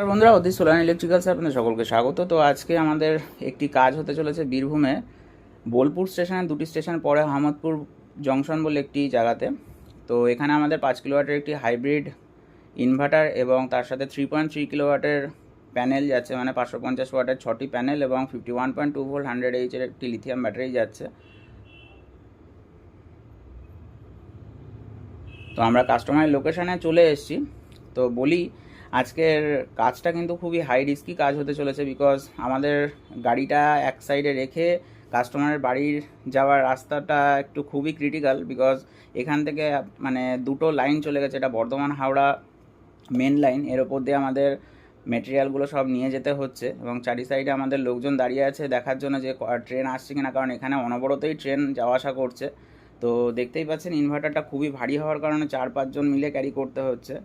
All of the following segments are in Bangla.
নমস্কার বন্ধুরা, অতি সোলার ইলেকট্রিক্যালসে আপনাদের সকলকে স্বাগত। তো আজকে আমাদের একটি কাজ হতে চলেছে বীরভূমে বোলপুর স্টেশনের দুটি স্টেশন পরে আহমদপুর জংশন বলে একটি জায়গাতে। তো এখানে আমাদের 5 কিলোওয়াটের একটি হাইব্রিড ইনভার্টার এবং তার সাথে 3.3 কিলোওয়াটের প্যানেল যাচ্ছে, মানে 550 ওয়াটের 6টি প্যানেল এবং 51.2 ভোল্ট 100 এইচের একটি লিথিয়াম ব্যাটারি যাচ্ছে। তো আমরা কাস্টমারের লোকেশানে চলে এসেছি। তো বলি, আজকের কাজটা কিন্তু খুবই হাই রিস্কি কাজ হতে চলেছে, বিকজ আমাদের গাড়িটা এক সাইডে রেখে কাস্টমারের বাড়ির যাওয়ার রাস্তাটা একটু খুবই ক্রিটিক্যাল, বিকজ এখান থেকে মানে দুটো লাইন চলে গেছে। এটা বর্ধমান হাওড়া মেন লাইন, এর ওপর দিয়ে আমাদের মেটেরিয়ালগুলো সব নিয়ে যেতে হচ্ছে এবং চারি সাইডে আমাদের লোকজন দাঁড়িয়ে আছে দেখার জন্য যে ট্রেন আসছে কিনা, কারণ এখানে অনবরতই ট্রেন যাওয়া আসা করছে। তো দেখতেই পাচ্ছেন ইনভার্টারটা খুবই ভারী হওয়ার কারণে 4-5 জন মিলে ক্যারি করতে হচ্ছে।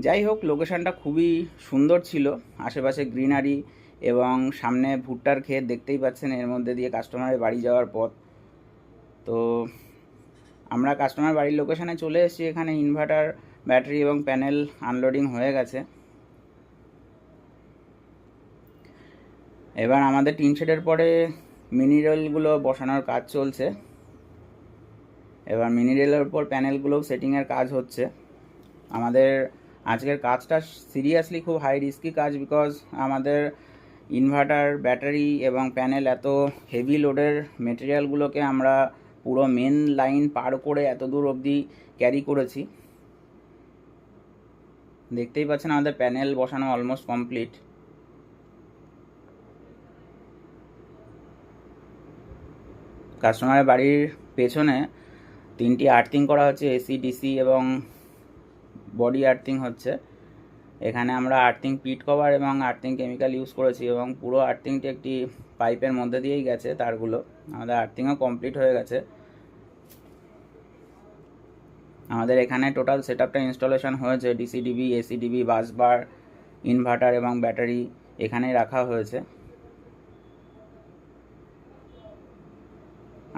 যাই হোক, লোকেশানটা খুবই সুন্দর ছিল, আশেপাশে গ্রিনারি এবং সামনে ভুট্টার ক্ষেত দেখতেই পাচ্ছেন, এর মধ্যে দিয়ে কাস্টমারের বাড়ি যাওয়ার পথ। তো আমরা কাস্টমার বাড়ির লোকেশানে চলে এসেছি। এখানে ইনভার্টার, ব্যাটারি এবং প্যানেল আনলোডিং হয়ে গেছে। এবার আমাদের টিন শেডের পরে মিনিরেলগুলো বসানোর কাজ চলছে। এবার মিনিরেলের উপর প্যানেলগুলোও সেটিংয়ের কাজ হচ্ছে। আমাদের আজকের কাজটা সিরিয়াসলি খুব হাই রিস্কি কাজ, বিকজ আমাদের ইনভার্টার, ব্যাটারি এবং প্যানেল এত হেভি লোডের মেটেরিয়ালগুলোকে আমরা পুরো মেন লাইন পার করে এত দূর অবধি ক্যারি করেছি। দেখতেই পাচ্ছেন আমাদের প্যানেল বসানো অলমোস্ট কমপ্লিট। কাস্টমারের বাড়ির পেছনে 3টি আর্থিং করা হচ্ছে, এসি, ডিসি এবং বডি আর্থিং হচ্ছে। এখানে আমরা আর্থিং পিট কভার এবং আর্থিং কেমিক্যাল ইউজ করেছি এবং পুরো আর্থিংটি একটি পাইপের মধ্যে দিয়েই গেছে তারগুলো। আমাদের আর্থিংও কমপ্লিট হয়ে গেছে। আমাদের এখানে টোটাল সেটআপটা ইনস্টলেশন হয়েছে। ডিসিডিবি, এসিডিবি, বাসবার, ইনভার্টার এবং ব্যাটারি এখানেই রাখা হয়েছে।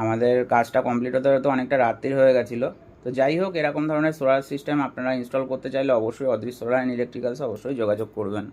আমাদের কাজটা কমপ্লিট হতে হতে অনেকটা রাত্রি হয়ে গেছিলো। তো যাই হোক, এরকম ধরনের সোলার সিস্টেম আপনারা ইনস্টল করতে চাইলে অবশ্যই অদৃশ্য সোলার অ্যান্ড ইলেকট্রিক্যালসে অবশ্যই যোগাযোগ করবেন।